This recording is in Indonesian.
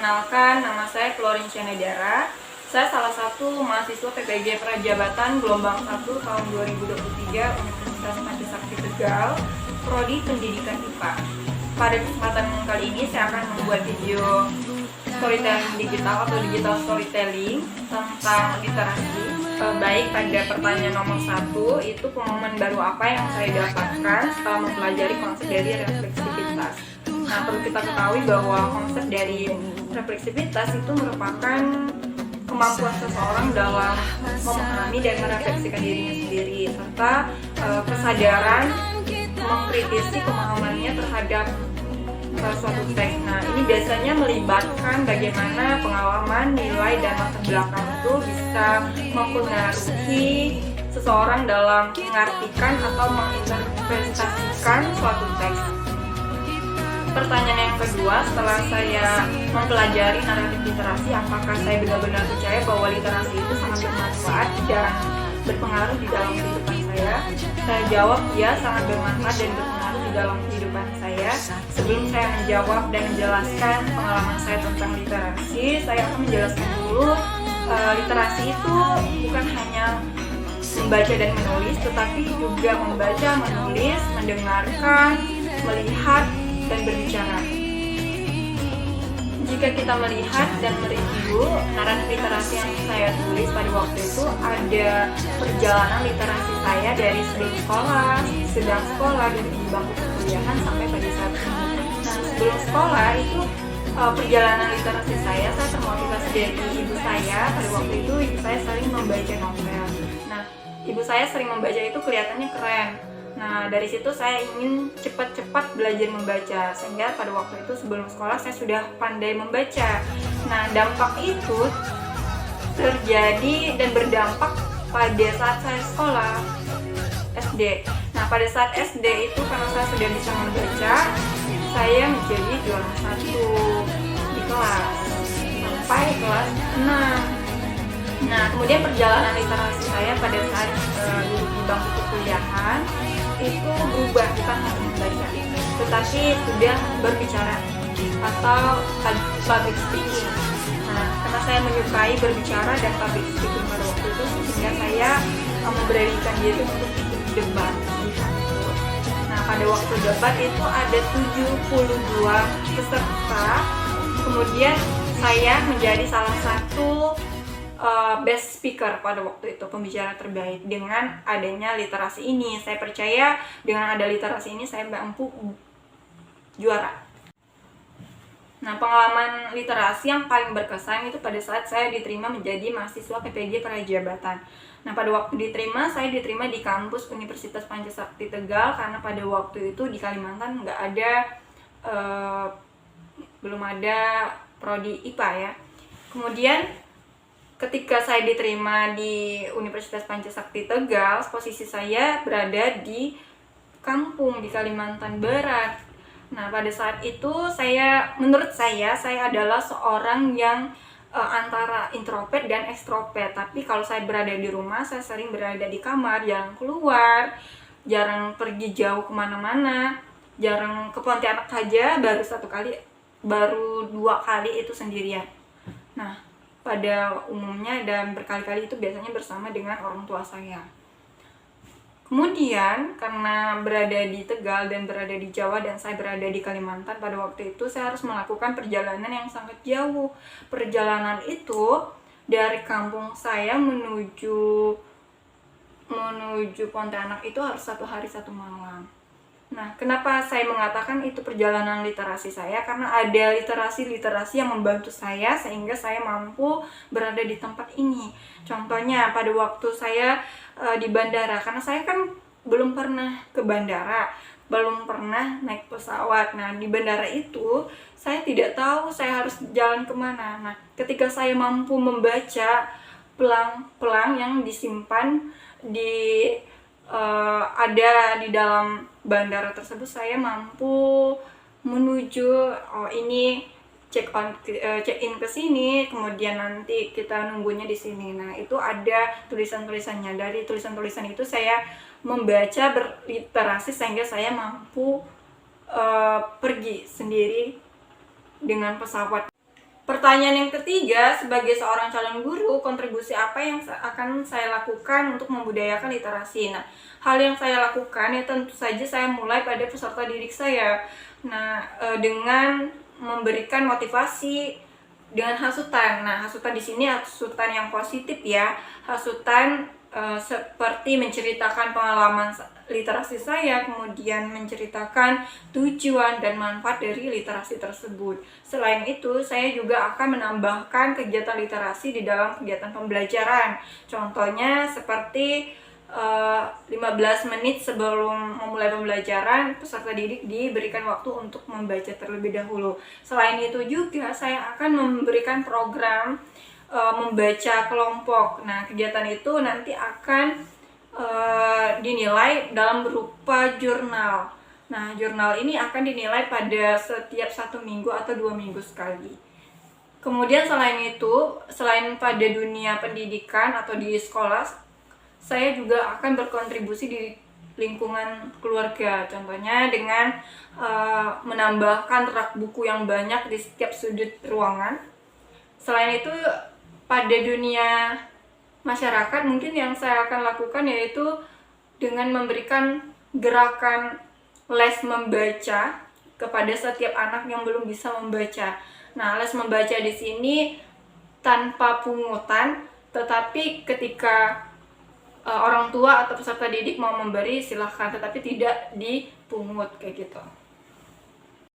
Perkenalkan, nama saya Florencia Nedara. Saya salah satu mahasiswa PPG Prajabatan Gelombang 1 tahun 2023 Universitas Pancasakti Tegal, Prodi Pendidikan IPA. Pada kesempatan kali ini saya akan membuat video storytelling digital atau digital storytelling tentang literasi. Baik, pada pertanyaan nomor 1, itu pengalaman baru apa yang saya dapatkan setelah mempelajari konsep dari refleksivitas. Nah, perlu kita ketahui bahwa konsep dari refleksivitas itu merupakan kemampuan seseorang dalam memahami dan merefleksikan dirinya sendiri, serta kesadaran mengkritisi pemahamannya terhadap suatu teks. Nah, ini biasanya melibatkan bagaimana pengalaman, nilai, dan latar belakang itu bisa mempengaruhi seseorang dalam mengartikan atau menginterpretasikan suatu teks. Pertanyaan yang kedua, setelah saya mempelajari naratif literasi, apakah saya benar-benar percaya bahwa literasi itu sangat bermanfaat dan berpengaruh di dalam kehidupan saya? Saya jawab, ya, sangat bermanfaat dan berpengaruh di dalam kehidupan saya. Sebelum saya menjawab dan menjelaskan pengalaman saya tentang literasi, saya akan menjelaskan dulu literasi itu bukan hanya membaca dan menulis, tetapi juga membaca, menulis, mendengarkan, melihat, dan berbicara. Jika kita melihat dan mereview naratif literasi yang saya tulis pada waktu itu, ada perjalanan literasi saya dari sebelum sekolah, sedang sekolah, dan di bangku perkuliahan sampai pada saat ini. Nah, sebelum sekolah itu perjalanan literasi saya termotivasi dari ibu saya. Pada waktu itu ibu saya sering membaca novel. Nah, ibu saya sering membaca itu kelihatannya keren. Nah, dari situ saya ingin cepat-cepat belajar membaca, sehingga pada waktu itu sebelum sekolah saya sudah pandai membaca. Nah, dampak itu terjadi dan berdampak pada saat saya sekolah SD. Nah, pada saat SD itu karena saya sudah bisa membaca, saya menjadi juara 1 di kelas sampai kelas 6. Nah, kemudian perjalanan literasi saya pada saat duduk di bangku perkuliahan itu berubah, bukan hanya membaca, tetapi sudah berbicara atau public speaking. Nah, karena saya menyukai berbicara dan public speaking pada waktu itu, sehingga saya memberanikan diri untuk ikut debat di kampus. Nah, pada waktu debat itu ada 72 peserta, kemudian saya menjadi salah satu best speaker pada waktu itu, pembicara terbaik. Dengan adanya literasi ini, saya percaya dengan ada literasi ini saya mampu juara. Nah, pengalaman literasi yang paling berkesan itu pada saat saya diterima menjadi mahasiswa PPG Prajabatan. Nah, pada waktu diterima, saya diterima di kampus Universitas Pancasakti Tegal, karena pada waktu itu di Kalimantan belum ada prodi IPA ya. Kemudian ketika saya diterima di Universitas Pancasakti Tegal, posisi saya berada di kampung di Kalimantan Barat. Nah, pada saat itu menurut saya adalah seorang yang antara introvert dan ekstrovert. Tapi kalau saya berada di rumah, saya sering berada di kamar, jarang keluar, jarang pergi jauh kemana-mana, jarang ke Pontianak saja, baru 2 kali itu sendirian. Nah, pada umumnya dan berkali-kali itu biasanya bersama dengan orang tua saya. Kemudian karena berada di Tegal dan berada di Jawa dan saya berada di Kalimantan, pada waktu itu saya harus melakukan perjalanan yang sangat jauh. Perjalanan itu dari kampung saya menuju Pontianak itu harus 1 hari 1 malam. Nah, kenapa saya mengatakan itu perjalanan literasi saya? Karena ada literasi yang membantu saya sehingga saya mampu berada di tempat ini. Contohnya pada waktu saya di bandara, karena saya kan belum pernah ke bandara, belum pernah naik pesawat. Nah, di bandara itu saya tidak tahu saya harus jalan kemana. Nah, ketika saya mampu membaca pelang-pelang yang disimpan ada di dalam bandara tersebut, saya mampu menuju ini check in ke sini, kemudian nanti kita nunggunya di sini. Nah, itu ada tulisan-tulisannya. Dari tulisan-tulisan itu saya membaca berliterasi sehingga saya mampu pergi sendiri dengan pesawat. Pertanyaan yang ketiga, sebagai seorang calon guru, kontribusi apa yang akan saya lakukan untuk membudayakan literasi? Nah, hal yang saya lakukan ya tentu saja saya mulai pada peserta didik saya. Nah, dengan memberikan motivasi dengan hasutan. Nah, hasutan di sini hasutan yang positif ya. Hasutan seperti menceritakan pengalaman literasi saya, kemudian menceritakan tujuan dan manfaat dari literasi tersebut. Selain itu, saya juga akan menambahkan kegiatan literasi di dalam kegiatan pembelajaran. Contohnya seperti 15 menit sebelum memulai pembelajaran, peserta didik diberikan waktu untuk membaca terlebih dahulu. Selain itu juga saya akan memberikan program membaca kelompok. Nah, kegiatan itu nanti akan dinilai dalam berupa jurnal. Nah, jurnal ini akan dinilai pada setiap 1 minggu atau 2 minggu sekali. Kemudian selain pada dunia pendidikan atau di sekolah, saya juga akan berkontribusi di lingkungan keluarga. Contohnya dengan menambahkan rak buku yang banyak di setiap sudut ruangan. Selain itu, pada dunia masyarakat mungkin yang saya akan lakukan yaitu dengan memberikan gerakan les membaca kepada setiap anak yang belum bisa membaca. Nah, les membaca di sini tanpa pungutan, tetapi ketika orang tua atau peserta didik mau memberi silahkan, tetapi tidak dipungut kayak gitu.